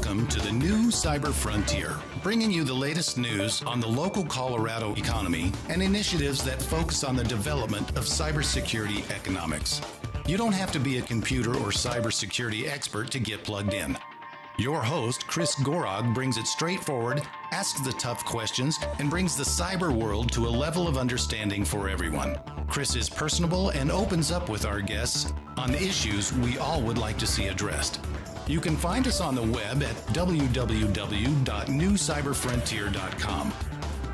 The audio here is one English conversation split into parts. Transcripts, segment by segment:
Welcome to the new Cyber Frontier, bringing you the latest news on the local Colorado economy and initiatives that focus on the development of cybersecurity economics. You don't have to be a computer or cybersecurity expert to get plugged in. Your host, Chris Gorog, brings it straightforward, asks the tough questions, and brings the cyber world to a level of understanding for everyone. Chris is personable and opens up with our guests on the issues we all would like to see addressed. You can find us on the web at www.newcyberfrontier.com.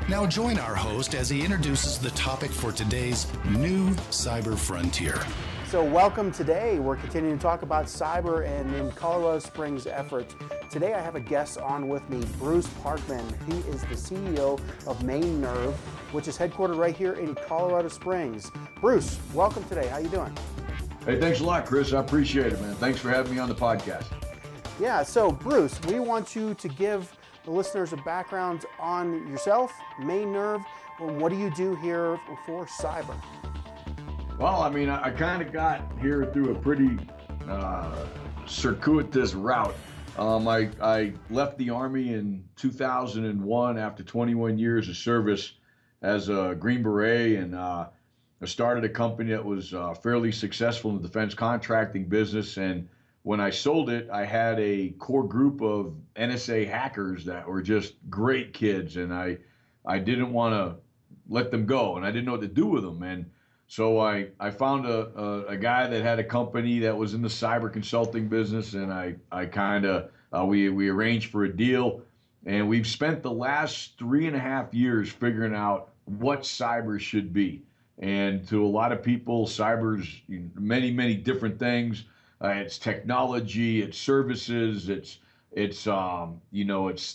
Now join our host as he introduces the topic for today's new Cyber Frontier. So welcome today. We're continuing to talk about cyber and in Colorado Springs efforts. Today I have a guest on with me, Bruce Parkman. He is the CEO of MainNerve, which is headquartered right here in Colorado Springs. Bruce, welcome today. How you doing? Hey, thanks a lot, Chris. I appreciate it, man. Thanks for having me on the podcast. Yeah, so Bruce, we want you to give the listeners a background on yourself, MainNerve, and what do you do here for cyber? Well, I mean, I kind of got here through a pretty circuitous route. I left the Army in 2001 after 21 years of service as a Green Beret, and I started a company that was fairly successful in the defense contracting business. And when I sold it, I had a core group of NSA hackers that were just great kids, and I didn't want to let them go, and I didn't know what to do with them. And so I found a guy that had a company that was in the cyber consulting business, and we arranged for a deal, and we've spent the last 3.5 years figuring out what cyber should be. And to a lot of people, cyber's many, many different things. It's technology, it's services, it's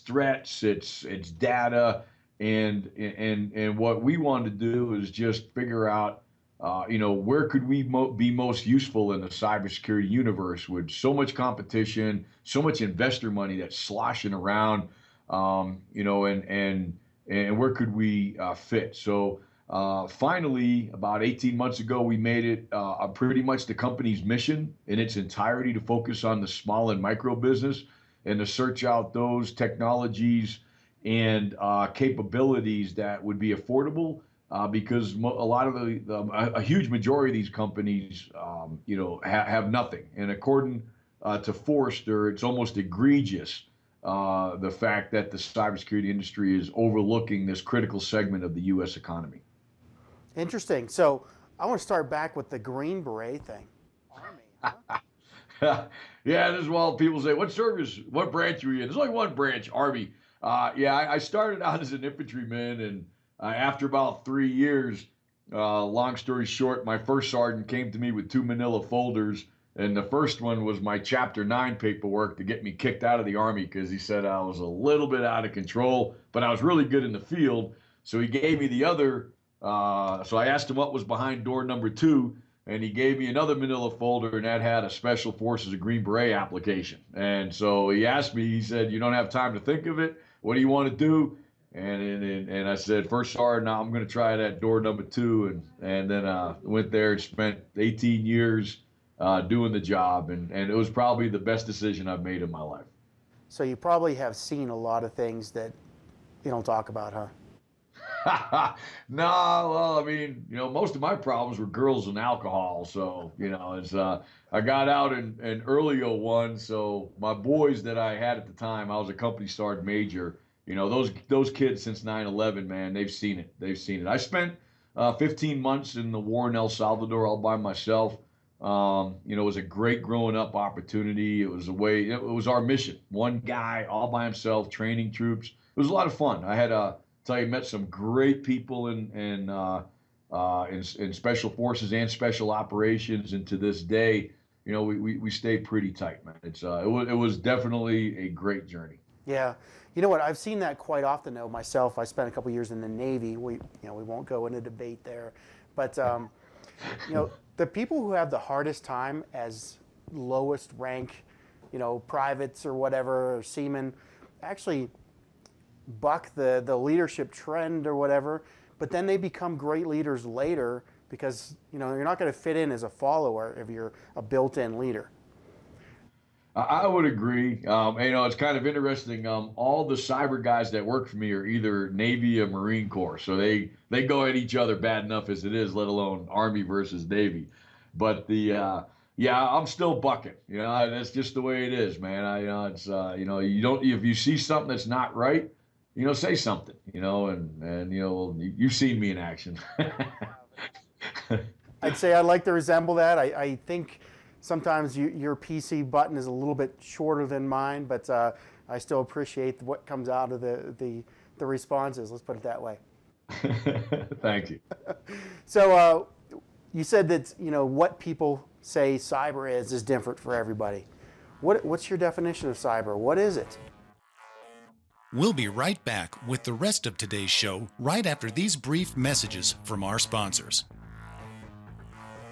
threats, it's data, and what we wanted to do is just figure out, where could we be most useful in the cybersecurity universe with so much competition, so much investor money that's sloshing around, and where could we fit? So. Finally, about 18 months ago, we made it pretty much the company's mission in its entirety to focus on the small and micro business and to search out those technologies and capabilities that would be affordable because a lot of a huge majority of these companies, have nothing. And according to Forrester, it's almost egregious the fact that the cybersecurity industry is overlooking this critical segment of the U.S. economy. Interesting. So I want to start back with the Green Beret thing. Army, huh? Yeah, this is why people say, what service, what branch are you in? There's only one branch, Army. I started out as an infantryman, and after about 3 years, long story short, my first sergeant came to me with 2 manila folders, and the first one was my Chapter 9 paperwork to get me kicked out of the Army because he said I was a little bit out of control, but I was really good in the field. So he gave me the other. So I asked him what was behind door number 2, and he gave me another manila folder, and that had a Special Forces of Green Beret application. And so he asked me, he said, "You don't have time to think of it. What do you want to do?" And I said, "First sergeant, I'm going to try that door number 2." And then went there and spent 18 years doing the job. And it was probably the best decision I've made in my life. So you probably have seen a lot of things that you don't talk about, huh? No, well, I mean, most of my problems were girls and alcohol. So, I got out in early '01. So my boys that I had at the time, I was a company sergeant major. Those kids since 9/11, man, they've seen it. I spent 15 months in the war in El Salvador all by myself. It was a great growing up opportunity. It was our mission. One guy all by himself training troops. It was a lot of fun. I had met some great people in special forces and special operations, and to this day, we stay pretty tight, man. It was definitely a great journey. Yeah, you know what? I've seen that quite often, though. Myself, I spent a couple years in the Navy. We won't go into debate there, but the people who have the hardest time as lowest rank, privates or whatever, or seamen, actually buck the leadership trend or whatever, but then they become great leaders later because you're not going to fit in as a follower if you're a built-in leader. I would agree. It's kind of interesting. All the cyber guys that work for me are either Navy or Marine Corps, so they go at each other bad enough as it is, let alone Army versus Navy. But yeah, I'm still bucking. That's just the way it is, man. It's you don't if you see something that's not right, say something. And you've seen me in action. I'd say I'd like to resemble that. I think sometimes your PC button is a little bit shorter than mine, but I still appreciate what comes out of the responses. Let's put it that way. Thank you. So you said that what people say cyber is different for everybody. What's your definition of cyber? What is it? We'll be right back with the rest of today's show right after these brief messages from our sponsors.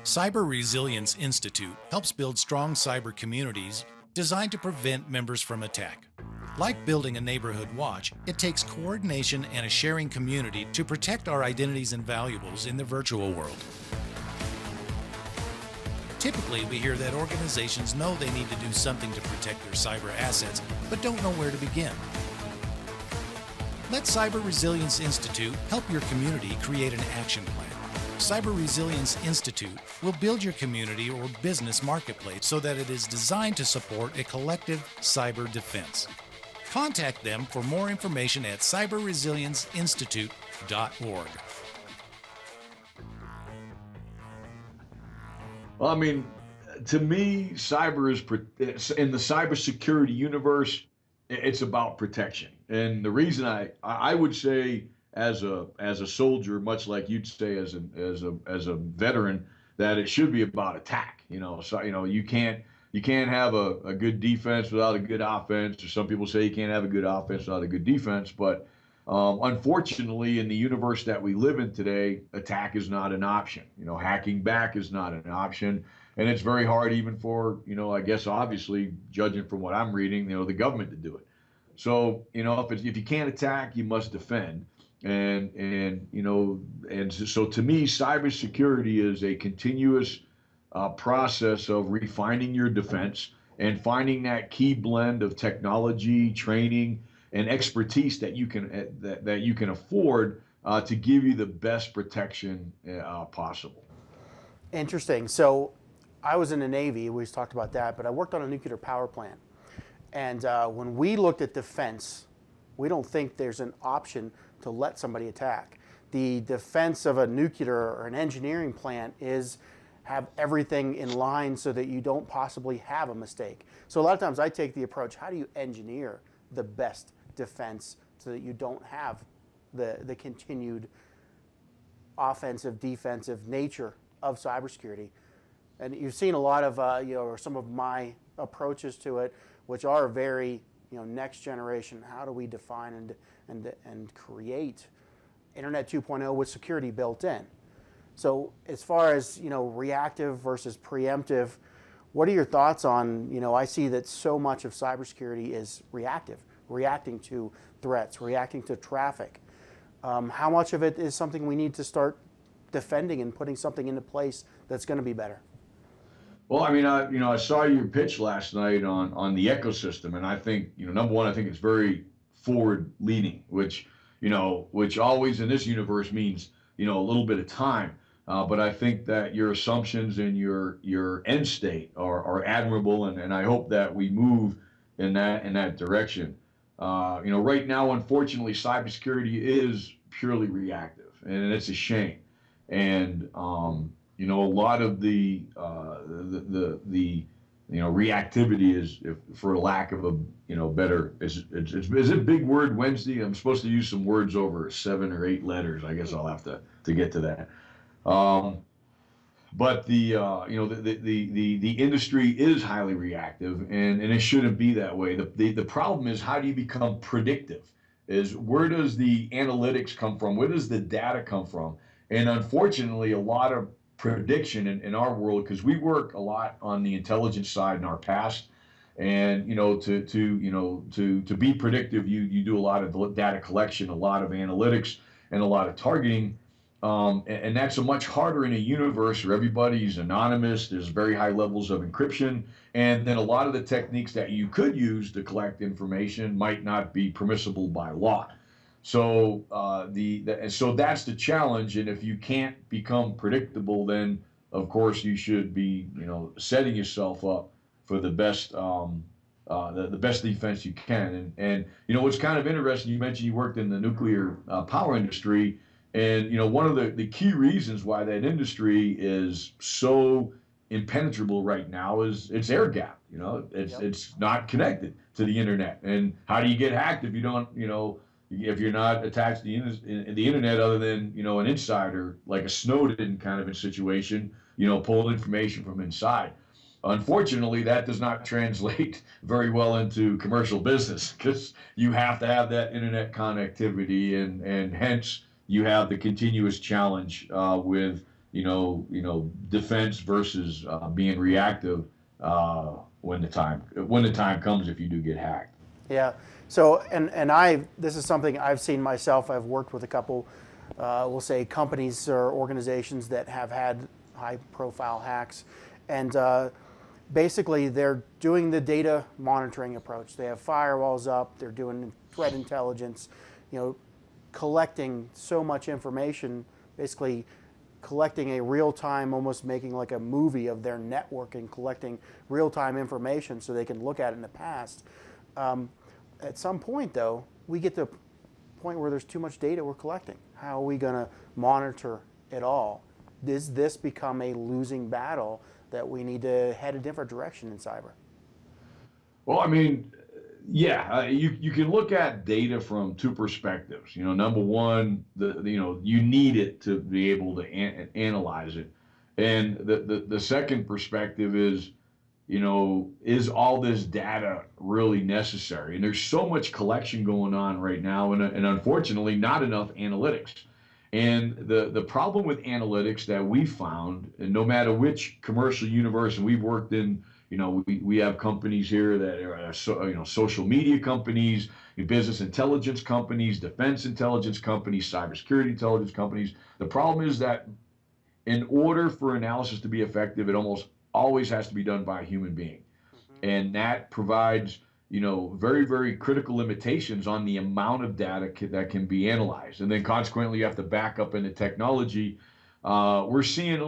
Cyber Resilience Institute helps build strong cyber communities designed to prevent members from attack. Like building a neighborhood watch, it takes coordination and a sharing community to protect our identities and valuables in the virtual world. Typically, we hear that organizations know they need to do something to protect their cyber assets, but don't know where to begin. Let Cyber Resilience Institute help your community create an action plan. Cyber Resilience Institute will build your community or business marketplace so that it is designed to support a collective cyber defense. Contact them for more information at cyberresilienceinstitute.org. Well, I mean, to me, cyber is in the cybersecurity universe. It's about protection, and the reason I would say as a soldier, much like you'd say as a veteran, that it should be about attack. So you can't have a good defense without a good offense, or some people say you can't have a good offense without a good defense. But unfortunately, in the universe that we live in today, attack is not an option. Hacking back is not an option, and it's very hard even for I guess obviously, judging from what I'm reading, the government to do it. So if you can't attack, you must defend. And so to me, cybersecurity is a continuous process of refining your defense and finding that key blend of technology, training, and expertise that you can afford to give you the best protection possible. Interesting. So I was in the Navy. We talked about that, but I worked on a nuclear power plant. And when we looked at defense, we don't think there's an option to let somebody attack. The defense of a nuclear or an engineering plant is have everything in line so that you don't possibly have a mistake. So a lot of times I take the approach, how do you engineer the best defense so that you don't have the continued offensive, defensive nature of cybersecurity? And you've seen a lot of, or some of my approaches to it, which are very, next generation. How do we define and create Internet 2.0 with security built in? So as far as, reactive versus preemptive, what are your thoughts on, I see that so much of cybersecurity is reactive, reacting to threats, reacting to traffic. How much of it is something we need to start defending and putting something into place that's going to be better? Well, I mean, I saw your pitch last night on the ecosystem, and I think, number one, I think it's very forward-leaning, which always in this universe means, a little bit of time. But I think that your assumptions and your end state are admirable, and I hope that we move in that direction. Right now, unfortunately, cybersecurity is purely reactive, and it's a shame. And a lot of the reactivity is, for lack of a better, is it big word Wednesday? I'm supposed to use some words over 7 or 8 letters. I guess I'll have to get to that. But the industry is highly reactive, and it shouldn't be that way. The problem is, how do you become predictive? Is where does the analytics come from? Where does the data come from? And unfortunately, a lot of prediction in our world, because we work a lot on the intelligence side in our past, and to be predictive, you do a lot of data collection, a lot of analytics, and a lot of targeting. And that's a much harder in a universe where everybody's anonymous. There's very high levels of encryption. And then a lot of the techniques that you could use to collect information might not be permissible by law. So so that's the challenge. And if you can't become predictable, then of course you should be, setting yourself up for the best the best defense you can. And what's kind of interesting, you mentioned you worked in the nuclear power industry. And one of the key reasons why that industry is so impenetrable right now is it's air gap. It's not connected to the internet. And how do you get hacked if you don't, if you're not attached to the internet other than an insider like a Snowden kind of a situation, pulling information from inside. Unfortunately, that does not translate very well into commercial business because you have to have that internet connectivity, and hence you have the continuous challenge with defense versus being reactive when the time comes if you do get hacked. Yeah. So and this is something I've seen myself. I've worked with a couple, we'll say, companies or organizations that have had high-profile hacks, and basically they're doing the data monitoring approach. They have firewalls up. They're doing threat intelligence, collecting so much information, basically collecting a real-time, almost making like a movie of their network and collecting real-time information so they can look at it in the past. At some point, though, we get to a point where there's too much data we're collecting. How are we going to monitor it all? Does this become a losing battle that we need to head a different direction in cyber? Well, I mean, yeah, you can look at data from two perspectives. Number one, you need it to be able to analyze it, and the second perspective is, is all this data really necessary? And there's so much collection going on right now, and unfortunately, not enough analytics. And the problem with analytics that we found, and no matter which commercial universe, and we've worked in, we have companies here that are, social media companies, business intelligence companies, defense intelligence companies, cybersecurity intelligence companies. The problem is that in order for analysis to be effective, it almost always has to be done by a human being. Mm-hmm. And that provides, very, very critical limitations on the amount of data that can be analyzed. And then consequently, you have to back up into technology. We're seeing,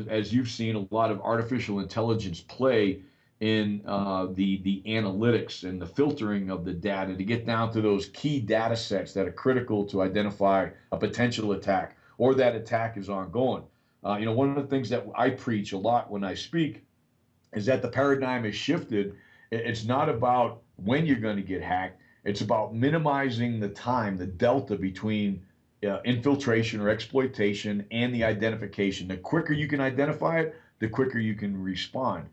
as you've seen, a lot of artificial intelligence play in the analytics and the filtering of the data to get down to those key data sets that are critical to identify a potential attack or that attack is ongoing. One of the things that I preach a lot when I speak is that the paradigm has shifted. It's not about when you're going to get hacked. It's about minimizing the time, the delta between infiltration or exploitation and the identification. The quicker you can identify it, the quicker you can respond.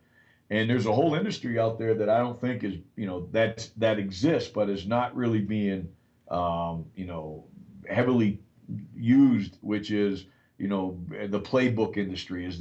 And there's a whole industry out there that I don't think is, that exists, but is not really being, heavily used, which is, the playbook industry is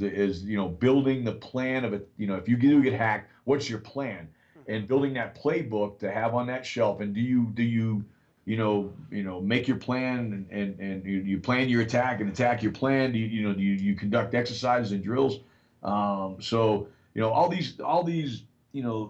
building the plan of it. If you do get hacked, what's your plan? And building that playbook to have on that shelf. And do you make your plan and you plan your attack and attack your plan? Do you conduct exercises and drills? So all these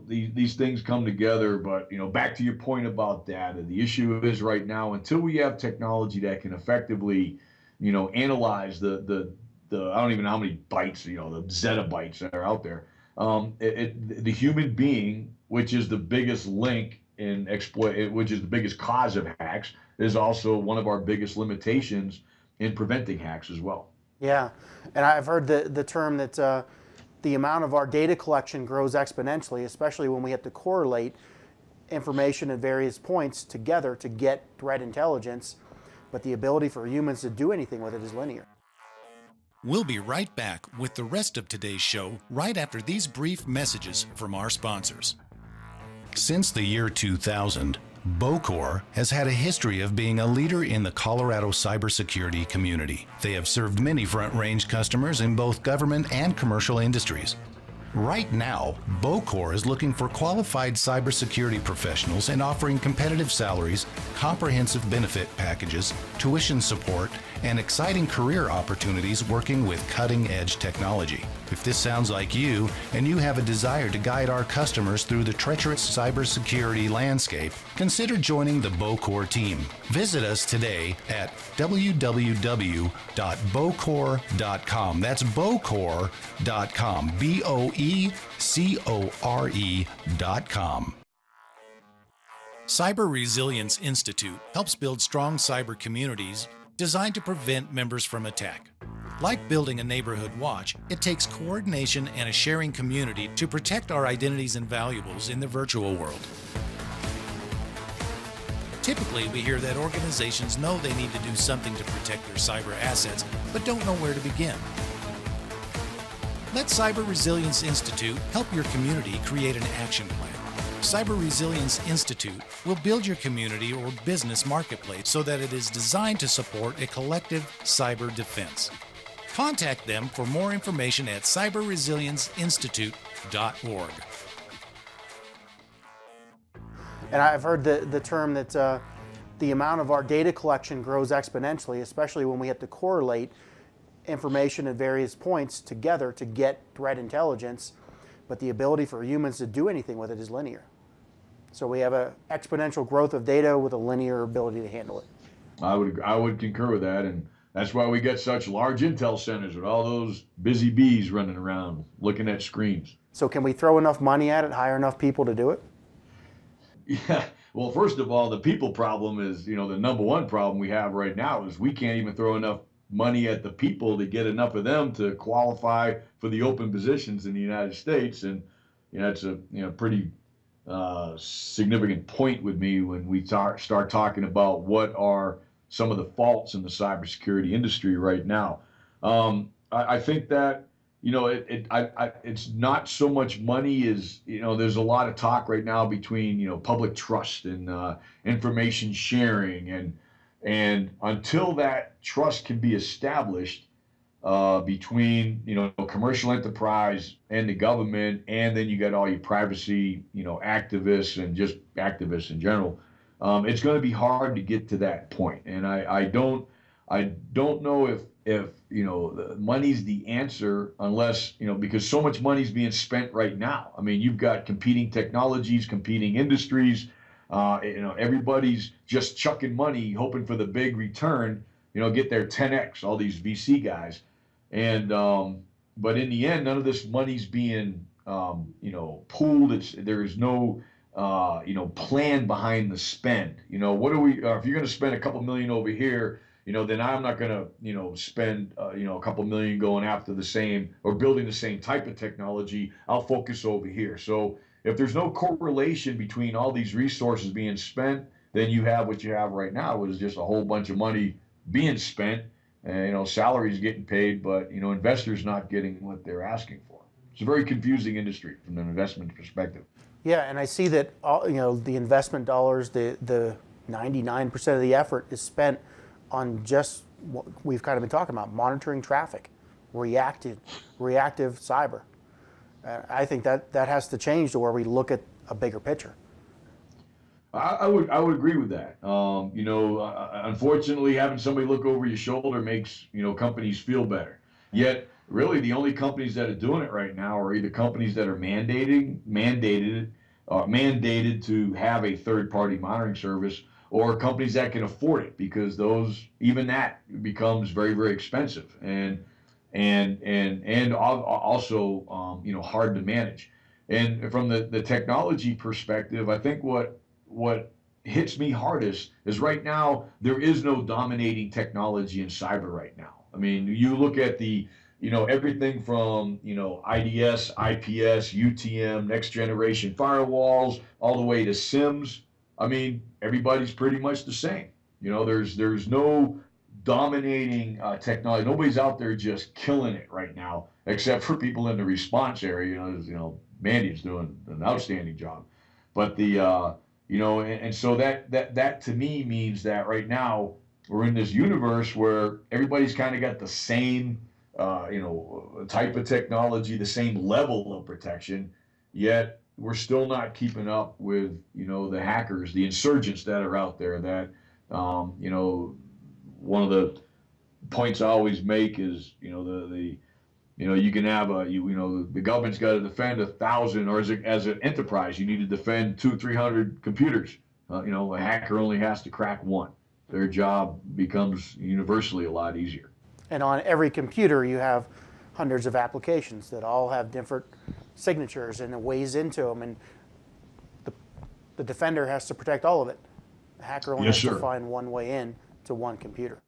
these things come together. But back to your point about data, the issue is right now, until we have technology that can effectively analyze the I don't even know how many bytes, the zettabytes that are out there. The human being, which is the biggest link in exploit, which is the biggest cause of hacks, is also one of our biggest limitations in preventing hacks as well. Yeah, and I've heard the term that the amount of our data collection grows exponentially, especially when we have to correlate information at various points together to get threat intelligence. But the ability for humans to do anything with it is linear. We'll be right back with the rest of today's show right after these brief messages from our sponsors. Since the year 2000, Bokor has had a history of being a leader in the Colorado cybersecurity community. They have served many front-range customers in both government and commercial industries. Right now, Bokor is looking for qualified cybersecurity professionals and offering competitive salaries, comprehensive benefit packages, tuition support, and exciting career opportunities working with cutting-edge technology. If this sounds like you, and you have a desire to guide our customers through the treacherous cybersecurity landscape, consider joining the Bokor team. Visit us today at www.bokor.com. That's Bokor.com. BOECORE.com. Cyber Resilience Institute helps build strong cyber communities designed to prevent members from attack. Like building a neighborhood watch, it takes coordination and a sharing community to protect our identities and valuables in the virtual world. Typically, we hear that organizations know they need to do something to protect their cyber assets, but don't know where to begin. Let Cyber Resilience Institute help your community create an action plan. Cyber Resilience Institute will build your community or business marketplace so that it is designed to support a collective cyber defense. Contact them for more information at cyberresilienceinstitute.org. And I've heard the term that the amount of our data collection grows exponentially, especially when we have to correlate information at various points together to get threat intelligence, but the ability for humans to do anything with it is linear. So we have an exponential growth of data with a linear ability to handle it. I would concur with that, and that's why we get such large intel centers with all those busy bees running around looking at screens. So can we throw enough money at it, hire enough people to do it? Yeah. Well, first of all, the people problem is, the number one problem we have right now is we can't even throw enough money at the people to get enough of them to qualify for the open positions in the United States. And, it's a pretty significant point with me when we start talking about what are some of the faults in the cybersecurity industry right now. I think that, it's not so much money as, there's a lot of talk right now between, public trust and information sharing. And until that trust can be established between, commercial enterprise and the government, and then you got all your privacy, activists and just activists in general, it's going to be hard to get to that point. And I don't know if the money's the answer unless, because so much money's being spent right now. I mean, you've got competing technologies, competing industries, everybody's just chucking money, hoping for the big return, get their 10X, all these VC guys. And, but in the end, none of this money's being, pooled. There is no, plan behind the spend. What are we, if you're going to spend a couple million over here, then I'm not going to, spend, a couple million going after the same or building the same type of technology. I'll focus over here. So if there's no correlation between all these resources being spent, then you have what you have right now, is just a whole bunch of money being spent, and, salaries getting paid, but, investors not getting what they're asking for. It's a very confusing industry from an investment perspective. Yeah, and I see that all, the investment dollars, the 99% of the effort is spent on just what we've kind of been talking about, monitoring traffic, reactive cyber. I think that has to change to where we look at a bigger picture. I would agree with that. Unfortunately, having somebody look over your shoulder makes, companies feel better. Yet, really, the only companies that are doing it right now are either companies that are mandated to have a third-party monitoring service, or companies that can afford it, because even that becomes very, very expensive and also hard to manage. And from the technology perspective, I think what hits me hardest is right now there is no dominating technology in cyber right now. I mean, you look at the everything from IDS, IPS, UTM, next generation firewalls, all the way to SIMs. I mean, everybody's pretty much the same. There's no dominating technology. Nobody's out there just killing it right now, except for people in the response area. Mandy's doing an outstanding job. But and so that to me means that right now we're in this universe where everybody's kind of got the same type of technology, the same level of protection, yet we're still not keeping up with, the hackers, the insurgents that are out there that, one of the points I always make is, you can have the government's got to defend 1,000, or as an enterprise, you need to defend 200-300 computers. A hacker only has to crack one. Their job becomes universally a lot easier. And on every computer, you have hundreds of applications that all have different signatures and ways into them, and the defender has to protect all of it. The hacker only has to find one way in to one computer.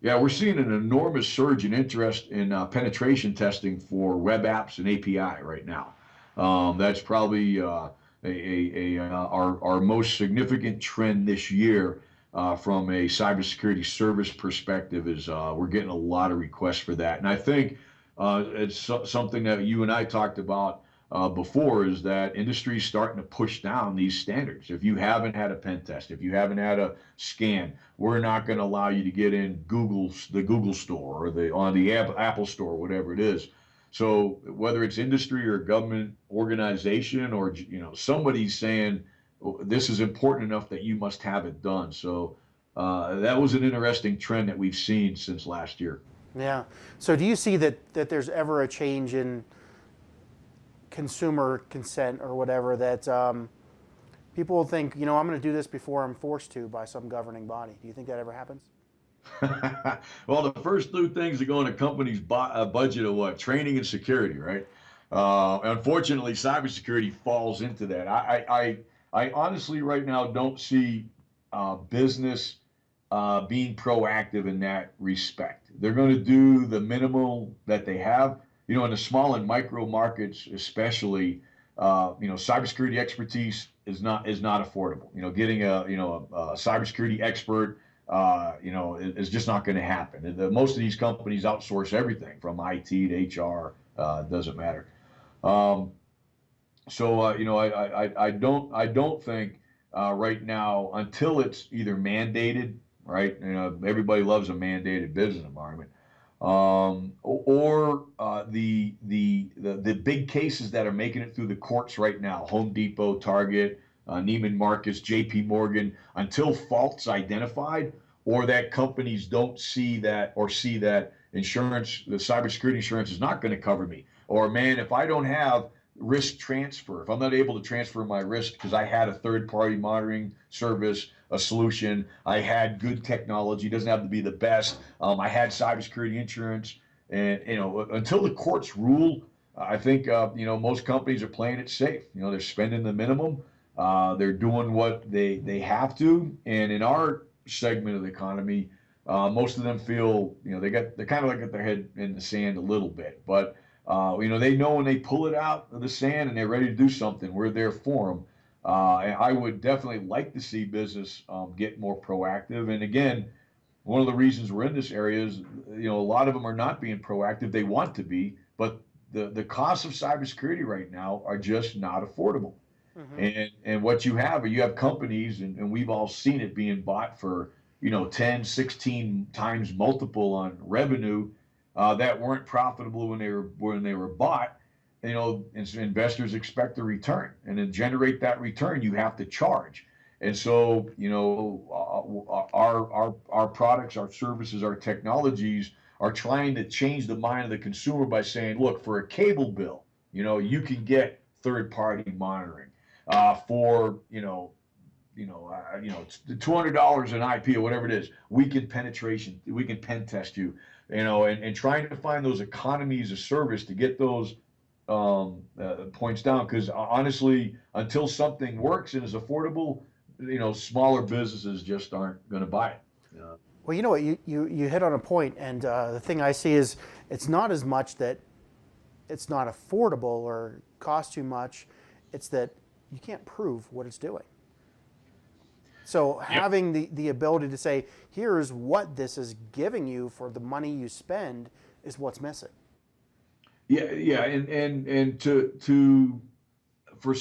Yeah, we're seeing an enormous surge in interest in penetration testing for web apps and API right now. That's probably our most significant trend this year from a cybersecurity service perspective. Is we're getting a lot of requests for that, and I think it's something that you and I talked about before, is that industry is starting to push down these standards. If you haven't had a pen test, if you haven't had a scan, we're not going to allow you to get in the Google store or on the Apple store, whatever it is. So whether it's industry or government organization, or somebody's saying this is important enough that you must have it done. So that was an interesting trend that we've seen since last year. Yeah. So do you see that there's ever a change in consumer consent or whatever, that people will think, I'm going to do this before I'm forced to by some governing body? Do you think that ever happens? Well, the first two things that go in a company's budget are what? Training and security, right? Unfortunately, cybersecurity falls into that. I honestly right now don't see business being proactive in that respect. They're going to do the minimal that they have. In the small and micro markets, especially, cybersecurity expertise is not affordable. Getting a cybersecurity expert, is just not going to happen. Most of these companies outsource everything from IT to HR. Doesn't matter. I don't think right now, until it's either mandated, right? Everybody loves a mandated business environment. Or the big cases that are making it through the courts right now, Home Depot, Target, Neiman Marcus, JP Morgan, until faults identified, or that companies don't see that insurance, the cybersecurity insurance is not going to cover me. Or, man, if I don't have risk transfer, if I'm not able to transfer my risk because I had a third-party monitoring service, a solution, I had good technology, doesn't have to be the best, I had cybersecurity insurance, and until the courts rule, I think most companies are playing it safe. They're spending the minimum, they're doing what they have to, and in our segment of the economy, most of them feel they're kind of like got their head in the sand a little bit, but they know when they pull it out of the sand and they're ready to do something, we're there for them. I would definitely like to see business get more proactive. And again, one of the reasons we're in this area is, a lot of them are not being proactive. They want to be, but the costs of cybersecurity right now are just not affordable. Mm-hmm. And what you have companies, and we've all seen it being bought for 10, 16 times multiple on revenue that weren't profitable when they were bought. And so investors expect a return, and to generate that return, you have to charge. And so, our products, our services, our technologies are trying to change the mind of the consumer by saying, look, for a cable bill, you can get third-party monitoring for $200 an IP or whatever it is. We can pen test you, and trying to find those economies of service to get those points down, because honestly, until something works and is affordable, smaller businesses just aren't going to buy it. Well, you know what, you hit on a point, and the thing I see is it's not as much that it's not affordable or costs too much, it's that you can't prove what it's doing. So having the ability to say, here's what this is giving you for the money you spend is what's missing. Yeah, and for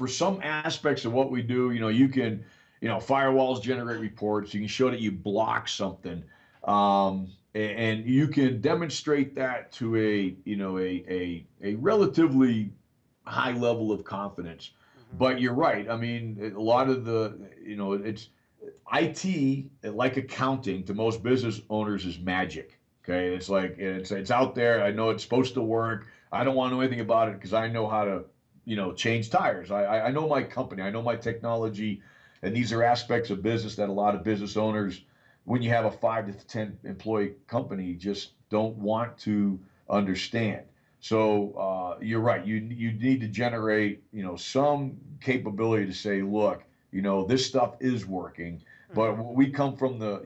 some aspects of what we do, you can, firewalls generate reports. You can show that you block something, and and you can demonstrate that to a relatively high level of confidence. But you're right. I mean, a lot of it's IT, like accounting, to most business owners is magic. Okay, it's like it's out there. I know it's supposed to work. I don't want to know anything about it because I know how to, change tires. I know my company. I know my technology, and these are aspects of business that a lot of business owners, when you have a 5 to 10 employee company, just don't want to understand. So you're right. You need to generate, some capability to say, look, this stuff is working. But we come from the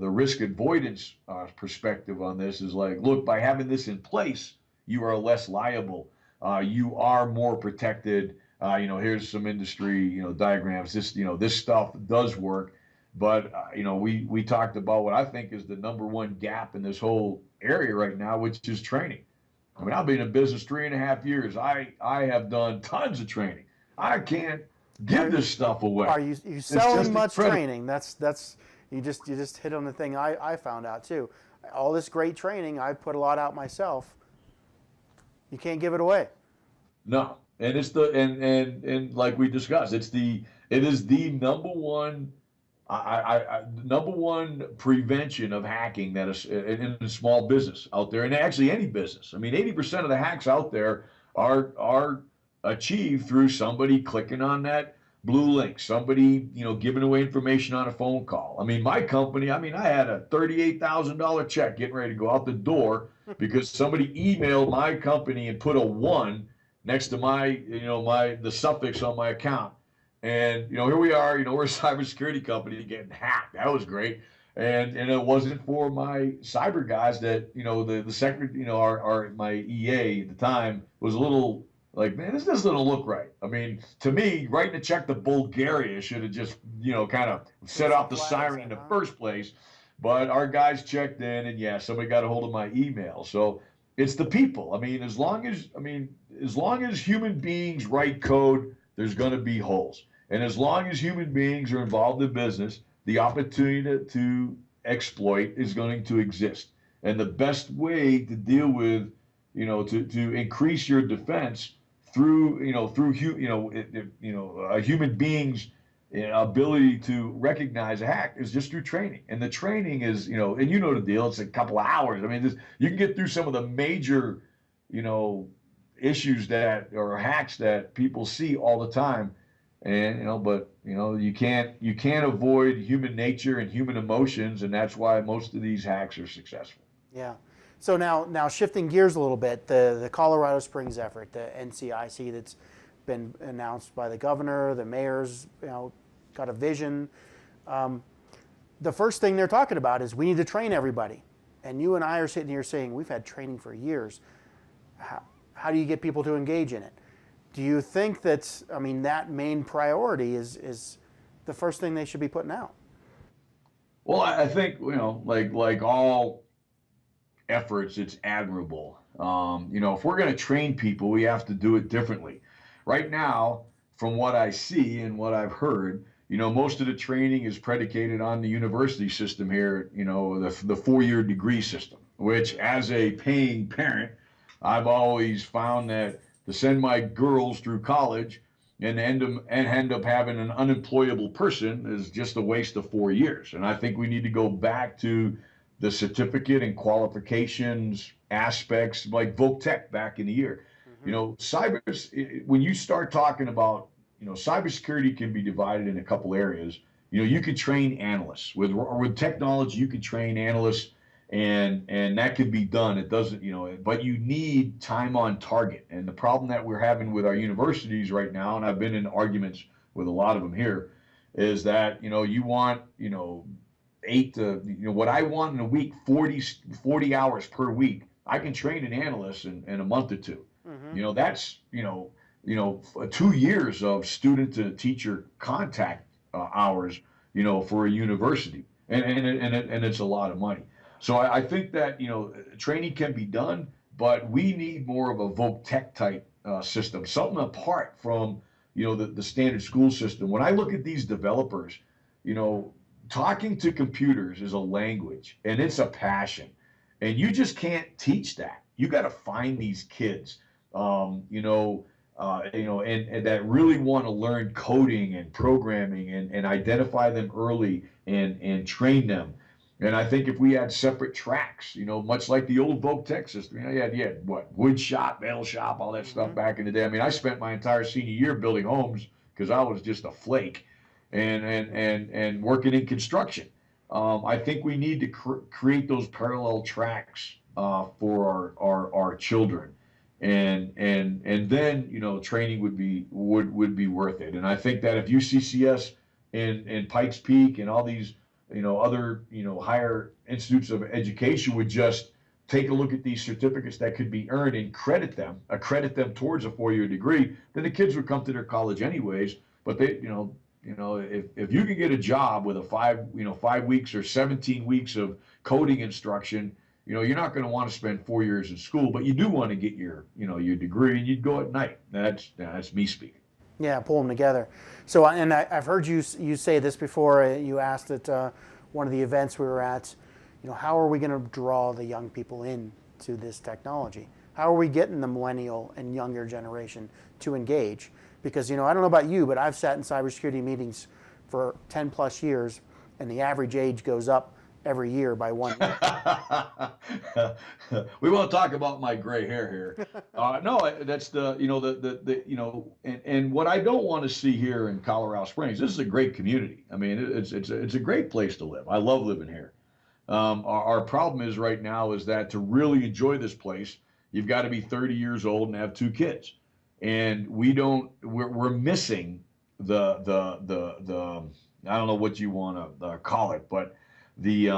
risk avoidance perspective on this is like, look, by having this in place, you are less liable. You are more protected. Here's some industry, diagrams. This stuff does work. But we talked about what I think is the number one gap in this whole area right now, which is training. I mean, I've been in business 3.5 years. I have done tons of training. I can't give this stuff away. Are you selling much training? That's you just hit on the thing I found out too. All this great training, I put a lot out myself. You can't give it away. No, and it's and like we discussed, it is the number one. Number one prevention of hacking that is in a small business out there, and actually any business. I mean, 80% of the hacks out there are achieved through somebody clicking on that blue link, somebody giving away information on a phone call. I mean, my company, I had a $38,000 check getting ready to go out the door because somebody emailed my company and put a 1 next to the suffix on my account. And here we are, we're a cybersecurity company getting hacked. That was great. And it wasn't for my cyber guys that, the secretary, my EA at the time was a little like, man, this doesn't look right. I mean, to me, writing a check to Bulgaria should have just, kind of set off the siren in the first place. But our guys checked in, and somebody got a hold of my email. So it's the people. I mean, as long as human beings write code, there's going to be holes. And as long as human beings are involved in business, the opportunity to exploit is going to exist. And the best way to deal with, to increase your defense through a human being's ability to recognize a hack is just through training. And the training is, and the deal, it's a couple of hours. I mean, you can get through some of the major, issues or hacks that people see all the time. And but you can't avoid human nature and human emotions, and that's why most of these hacks are successful. Yeah. So now shifting gears a little bit, the Colorado Springs effort, the NCIC that's been announced by the governor, the mayor's got a vision. The first thing they're talking about is we need to train everybody, and you and I are sitting here saying we've had training for years. How do you get people to engage in it? Do you think that main priority is the first thing they should be putting out? Well, I think, like all efforts, it's admirable. If we're going to train people, we have to do it differently. Right now, from what I see and what I've heard, most of the training is predicated on the university system here, the 4-year degree system, which as a paying parent, I've always found that to send my girls through college and end up having an unemployable person is just a waste of 4 years. And I think we need to go back to the certificate and qualifications aspects like VocTech back in the year. When you start talking about, cybersecurity can be divided in a couple areas. You could train analysts with technology. You could train analysts. And that can be done. It doesn't, but you need time on target. And the problem that we're having with our universities right now, and I've been in arguments with a lot of them here, is that, you want, 8 to, what I want in a week, 40 hours per week. I can train an analyst in a month or two. That's, 2 years of student to teacher contact hours, for a university. And it's a lot of money. So I think that, training can be done, but we need more of a VocTech type system, something apart from, the standard school system. When I look at these developers, talking to computers is a language and it's a passion, and you just can't teach that. You got to find these kids, and that really want to learn coding and programming, and identify them early and train them. And I think if we had separate tracks, much like the old Voc Tech system, you had what, wood shop, metal shop, all that stuff back in the day. I mean, I spent my entire senior year building homes because I was just a flake, and working in construction. I think we need to create those parallel tracks for our children, and then training would be worth it. And I think that if UCCS and Pikes Peak and all these other higher institutes of education would just take a look at these certificates that could be earned and accredit them towards a 4-year degree, then the kids would come to their college anyways. But they if you can get a job with a 5 weeks or 17 weeks of coding instruction, you're not going to want to spend 4 years in school, but you do want to get your degree, and you'd go at night. That's me speaking. Yeah, pull them together. So, and I've heard you say this before. You asked at one of the events we were at, how are we going to draw the young people into this technology? How are we getting the millennial and younger generation to engage? Because, I don't know about you, but I've sat in cybersecurity meetings for 10 plus years, and the average age goes up every year by 1 year. We won't talk about my gray hair here. No, that's and what I don't want to see here in Colorado Springs. This is a great community. I mean, it's a great place to live. I love living here. Our problem is right now is that to really enjoy this place, you've got to be 30 years old and have 2 kids, and we're missing the I don't know what you want to call it, but the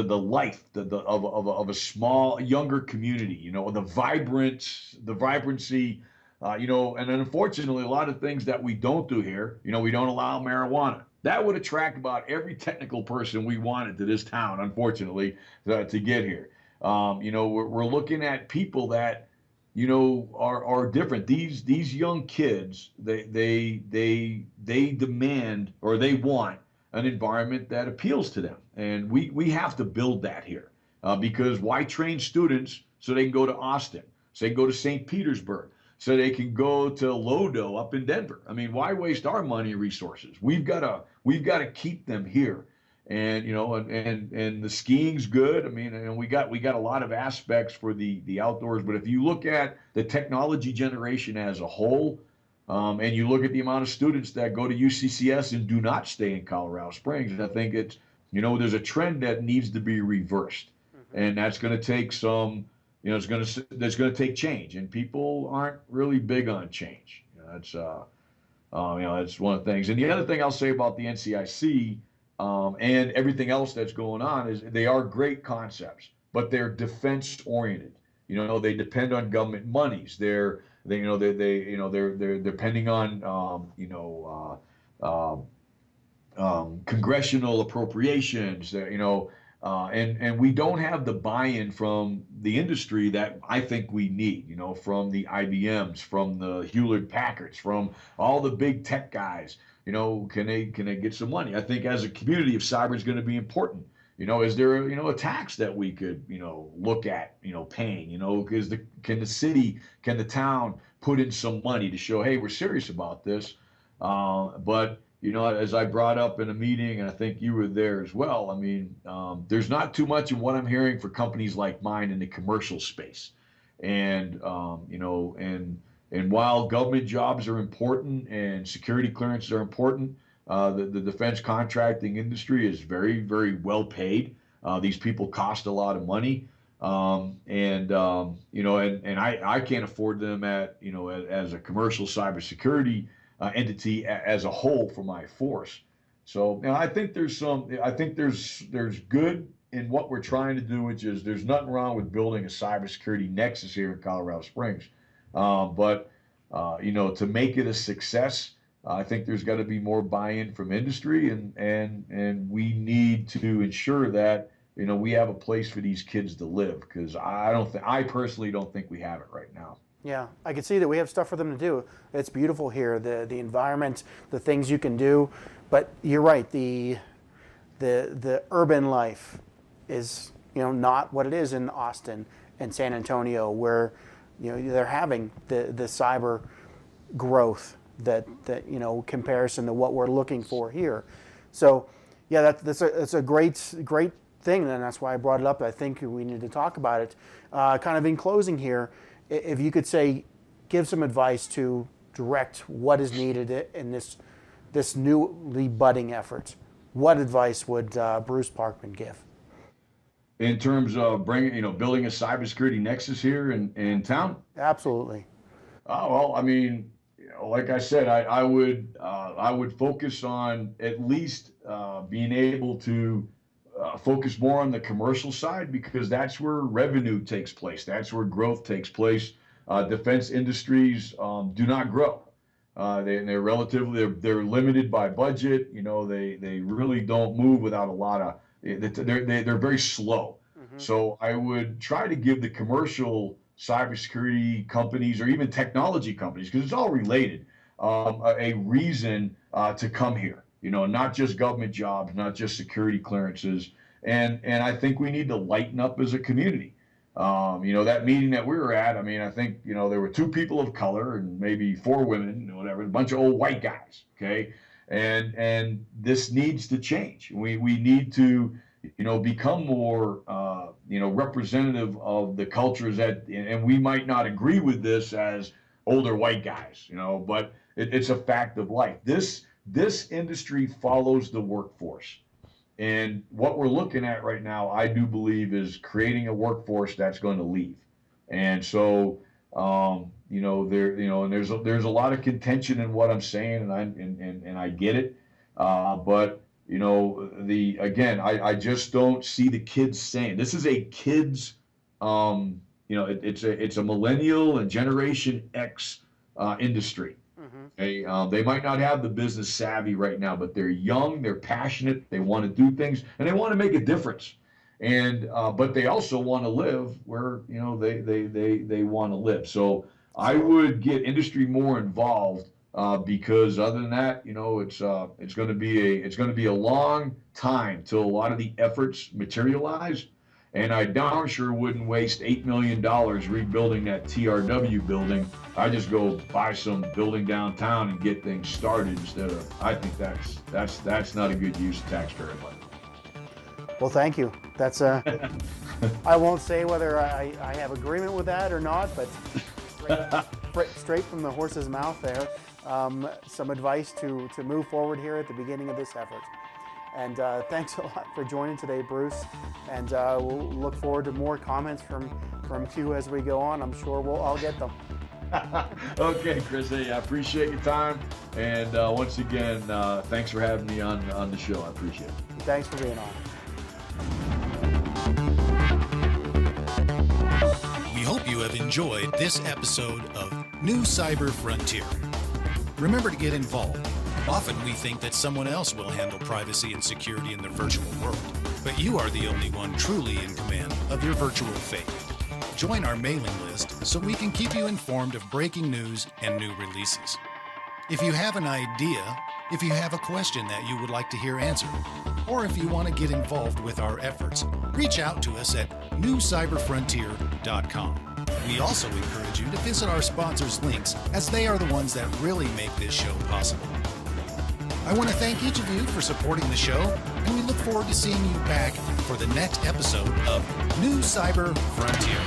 life of a small younger community, the vibrancy, and unfortunately a lot of things that we don't do here. We don't allow marijuana. That would attract about every technical person we wanted to this town, unfortunately, to get here. We're looking at people that are different. These young kids, they demand, or they want an environment that appeals to them, and we have to build that here, because why train students so they can go to Austin, so they can go to St. Petersburg, so they can go to Lodo up in Denver? I mean, why waste our money and resources? We've got to keep them here. And and the skiing's good. I mean, and we got a lot of aspects for the outdoors. But if you look at the technology generation as a whole, and you look at the amount of students that go to UCCS and do not stay in Colorado Springs, I think it's there's a trend that needs to be reversed, and that's going to take some that's going to take change, and people aren't really big on change. That's that's one of the things. And the other thing I'll say about the NCIC. And everything else that's going on is they are great concepts, but they're defense oriented. They depend on government monies. They're depending on congressional appropriations. And we don't have the buy-in from the industry that I think we need. From the IBMs, from the Hewlett Packards, from all the big tech guys. Can they get some money? I think as a community, if cyber is going to be important, is there a tax that we could look at paying? Can the town put in some money to show, hey, we're serious about this? But as I brought up in a meeting, and I think you were there as well. I mean, there's not too much in what I'm hearing for companies like mine in the commercial space, and And while government jobs are important and security clearances are important, the defense contracting industry is very, very well paid. These people cost a lot of money, and I can't afford them as a commercial cybersecurity entity as a whole for my force. So I think there's good in what we're trying to do, which is there's nothing wrong with building a cybersecurity nexus here in Colorado Springs. But to make it a success, I think there's got to be more buy-in from industry, and we need to ensure that we have a place for these kids to live, because I personally don't think we have it right now. Yeah, I can see that we have stuff for them to do. It's beautiful here, the environment, the things you can do. But you're right, the urban life is, not what it is in Austin and San Antonio, where they're having the cyber growth that comparison to what we're looking for here. So yeah, that's a great thing, and that's why I brought it up. I think we need to talk about it. Kind of in closing here, if you could give some advice to direct what is needed in this newly budding effort, what advice would Bruce Parkman give? In terms of building a cybersecurity nexus here in town? Absolutely. Well, I mean, like I said, I would focus on at least being able to focus more on the commercial side, because that's where revenue takes place. That's where growth takes place. Defense industries do not grow. They're relatively they're limited by budget. They really don't move without a lot of. They're very slow. Mm-hmm. So I would try to give the commercial cybersecurity companies, or even technology companies, because it's all related, a reason to come here. Not just government jobs, not just security clearances. And I think we need to lighten up as a community. That meeting that we were at, I think, there were 2 people of color and maybe 4 women, whatever, a bunch of old white guys. Okay. And this needs to change. We need to, become more, representative of the cultures and we might not agree with this as older white guys, but it's a fact of life. This industry follows the workforce. And what we're looking at right now, I do believe, is creating a workforce that's going to leave. And so, and there's a lot of contention in what I'm saying, and I get it. But I just don't see the kids saying this is a kids. It's a millennial and Generation X industry. Mm-hmm. They might not have the business savvy right now, but they're young, they're passionate, they want to do things, and they want to make a difference. And but they also want to live where they want to live. So I would get industry more involved, because other than that, it's going to be a long time till a lot of the efforts materialize. And I darn sure wouldn't waste $8 million rebuilding that TRW building. I just go buy some building downtown and get things started instead of. I think that's not a good use of taxpayer money. Well, thank you. That's I won't say whether I have agreement with that or not, but straight from the horse's mouth there, some advice to move forward here at the beginning of this effort. And thanks a lot for joining today, Bruce. And we'll look forward to more comments from you as we go on. I'm sure I'll get them. Okay, Chris. Hey, I appreciate your time. And once again, thanks for having me on the show. I appreciate it. Thanks for being on. We hope you have enjoyed this episode of New Cyber Frontier. Remember to get involved. Often we think that someone else will handle privacy and security in the virtual world, but you are the only one truly in command of your virtual fate. Join our mailing list so we can keep you informed of breaking news and new releases. If you have an idea, if you have a question that you would like to hear answered, or if you want to get involved with our efforts, reach out to us at newcyberfrontier.com. We also encourage you to visit our sponsors' links, as they are the ones that really make this show possible. I want to thank each of you for supporting the show, and we look forward to seeing you back for the next episode of New Cyber Frontier.